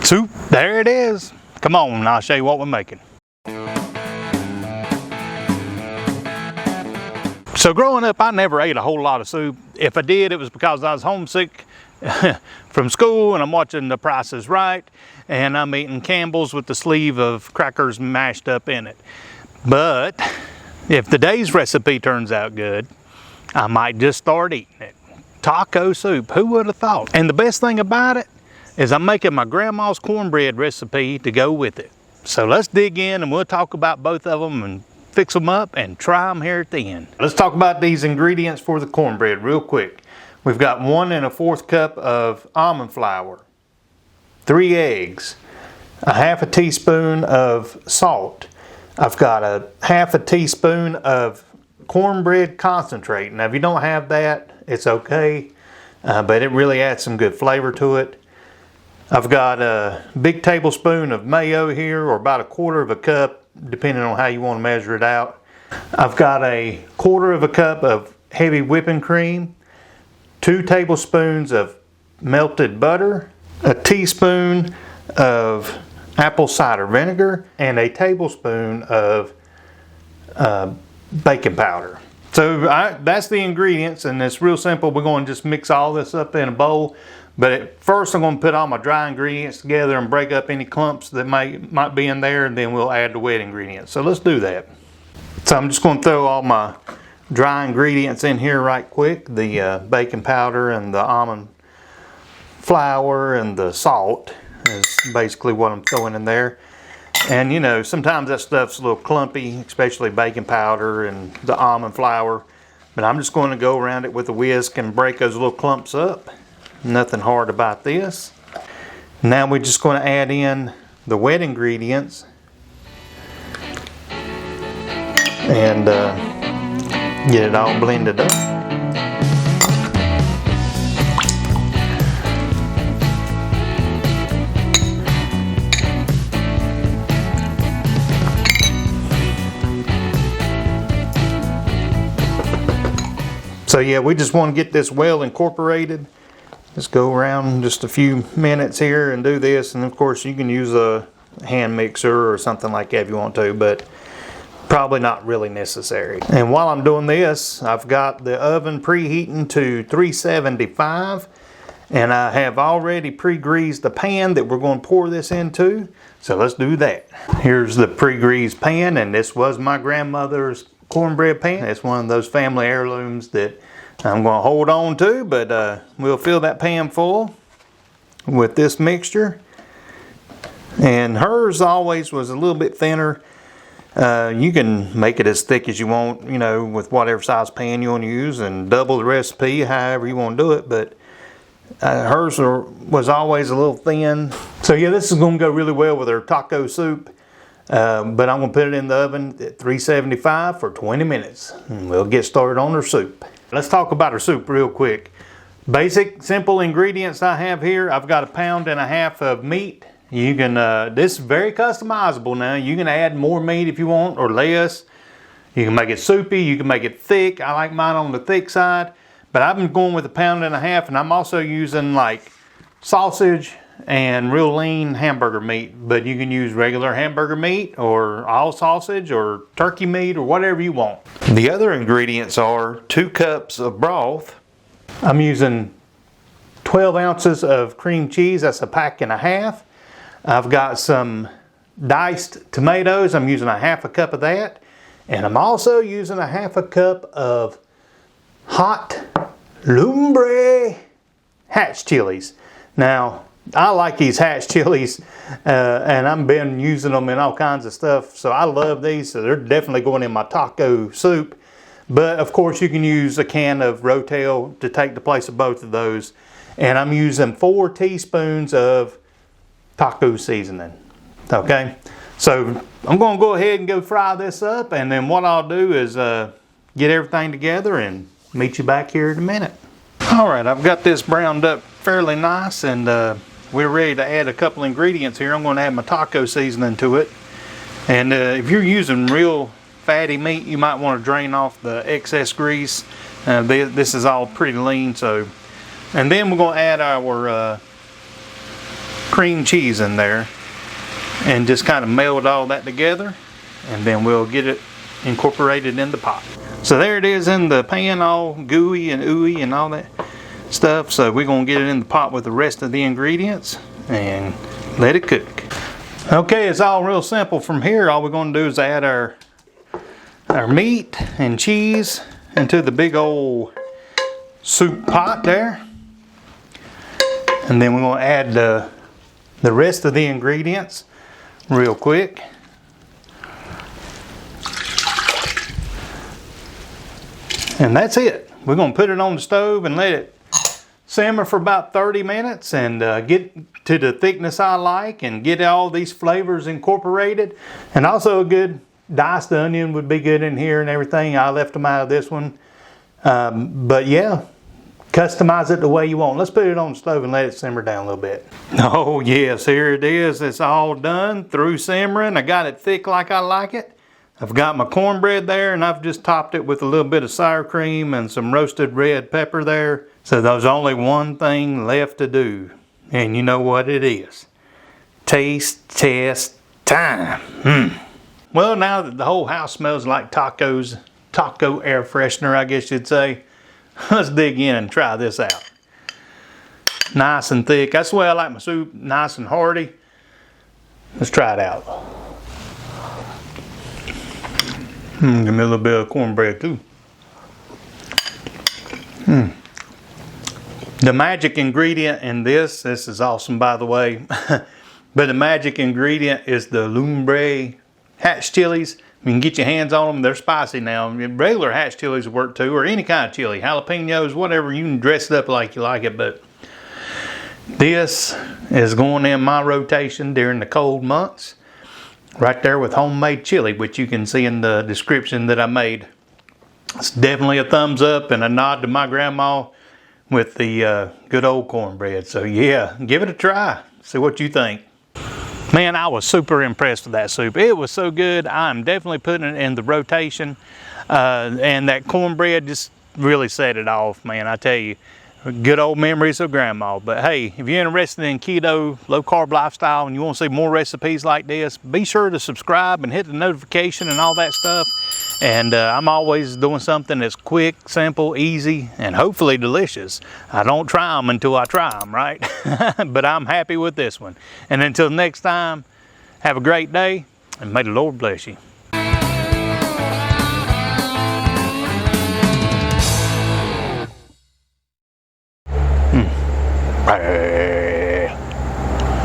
Soup, there it is. Come on, I'll show you what we're making. So growing up, I never ate a whole lot of soup. If I did, it was because I was homesick from school and I'm watching The Price is Right and I'm eating Campbell's with the sleeve of crackers mashed up in it. But if today's recipe turns out good, I might just start eating it. Taco soup, who would have thought? And the best thing about it is I'm making my grandma's cornbread recipe to go with it. So let's dig in and we'll talk about both of them and fix them up and try them here at the end. Let's talk about these ingredients for the cornbread real quick. We've got 1 1/4 cup of almond flour, 3 eggs, a 1/2 teaspoon of salt. I've got a 1/2 teaspoon of cornbread concentrate. Now if you don't have that, it's okay, but it really adds some good flavor to it. I've got a big tablespoon of mayo here, or about 1/4 cup, depending on how you want to measure it out. I've got a 1/4 cup of heavy whipping cream, 2 tablespoons of melted butter, a teaspoon of apple cider vinegar, and a tablespoon of baking powder. So that's the ingredients, and it's real simple. We're going to just mix all this up in a bowl. But at first I'm going to put all my dry ingredients together and break up any clumps that might be in there, and then we'll add the wet ingredients. So let's do that. So I'm just going to throw all my dry ingredients in here right quick. The baking powder and the almond flour and the salt is basically what I'm throwing in there. And you know, sometimes that stuff's a little clumpy, especially baking powder and the almond flour. But I'm just going to go around it with a whisk and break those little clumps up. Nothing hard about this. Now we're just going to add in the wet ingredients and get it all blended up. So yeah, we just want to get this well incorporated. Just go around just a few minutes here and do this, and of course you can use a hand mixer or something like that if you want to, but probably not really necessary. And while I'm doing this, I've got the oven preheating to 375, and I have already pre-greased the pan that we're going to pour this into. So let's do that. Here's the pre-greased pan, and this was my grandmother's cornbread pan. It's one of those family heirlooms that I'm going to hold on to, but we'll fill that pan full with this mixture. And hers always was a little bit thinner. You can make it as thick as you want, you know, with whatever size pan you want to use, and double the recipe however you want to do it. But hers was always a little thin. So yeah, this is going to go really well with our taco soup. But I'm going to put it in the oven at 375 for 20 minutes. And we'll get started on our soup. Let's talk about our soup real quick. Basic, simple ingredients I have here. I've got 1.5 pounds of meat. You can, this is very customizable now. You can add more meat if you want, or less. You can make it soupy, you can make it thick. I like mine on the thick side. But I've been going with 1.5 pounds, and I'm also using like sausage and real lean hamburger meat. But you can use regular hamburger meat or all sausage or turkey meat or whatever you want. The other ingredients are 2 cups of broth. I'm using 12 ounces of cream cheese. That's 1.5 packs. I've got some diced tomatoes. I'm using 1/2 cup of that. And I'm also using 1/2 cup of hot lumbre hatch chilies. Now, I like these hatch chilies, and I've been using them in all kinds of stuff, so I love these. So they're definitely going in my taco soup. But of course you can use a can of Rotel to take the place of both of those. And I'm using 4 teaspoons of taco seasoning. Okay, so I'm going to go ahead and go fry this up, and then what I'll do is get everything together and meet you back here in a minute. All right, I've got this browned up fairly nice, and we're ready to add a couple ingredients here. I'm going to add my taco seasoning to it. And if you're using real fatty meat, you might want to drain off the excess grease. This is all pretty lean, so. And then we're going to add our cream cheese in there and just kind of meld all that together, and then we'll get it incorporated in the pot. So there it is in the pan, all gooey and ooey and all that stuff. So we're going to get it in the pot with the rest of the ingredients and let it cook. Okay, it's all real simple from here. All we're going to do is add our meat and cheese into the big old soup pot there. And then we're going to add the rest of the ingredients real quick. And that's it. We're going to put it on the stove and let it simmer for about 30 minutes and get to the thickness I like and get all these flavors incorporated. And also a good diced onion would be good in here and everything. I left them out of this one. But yeah, customize it the way you want. Let's put it on the stove and let it simmer down a little bit. Oh yes, here it is. It's all done, through simmering. I got it thick like I like it. I've got my cornbread there, and I've just topped it with a little bit of sour cream and some roasted red pepper there. So there's only one thing left to do, and you know what it is. Taste test time. Well, now that the whole house smells like tacos, taco air freshener, I guess you'd say, let's dig in and try this out. Nice and thick. That's the way I like my soup, nice and hearty. Let's try it out. Give me a little bit of cornbread too. The magic ingredient in this is awesome by the way, but the magic ingredient is the lumbre hatch chilies. You can get your hands on them, they're spicy now. Regular hatch chilies work too, or any kind of chili, jalapenos, whatever, you can dress it up like you like it, but this is going in my rotation during the cold months. Right there with homemade chili, which you can see in the description that I made. It's definitely a thumbs up and a nod to my grandma with the good old cornbread. So yeah, give it a try. See what you think. Man, I was super impressed with that soup. It was so good. I'm definitely putting it in the rotation. And that cornbread just really set it off, man. I tell you, good old memories of grandma. But hey, if you're interested in keto, low carb lifestyle, and you want to see more recipes like this, be sure to subscribe and hit the notification and all that stuff. And I'm always doing something that's quick, simple, easy, and hopefully delicious. I don't try them until I try them, right? But I'm happy with this one. And until next time, have a great day, and may the Lord bless you. Right.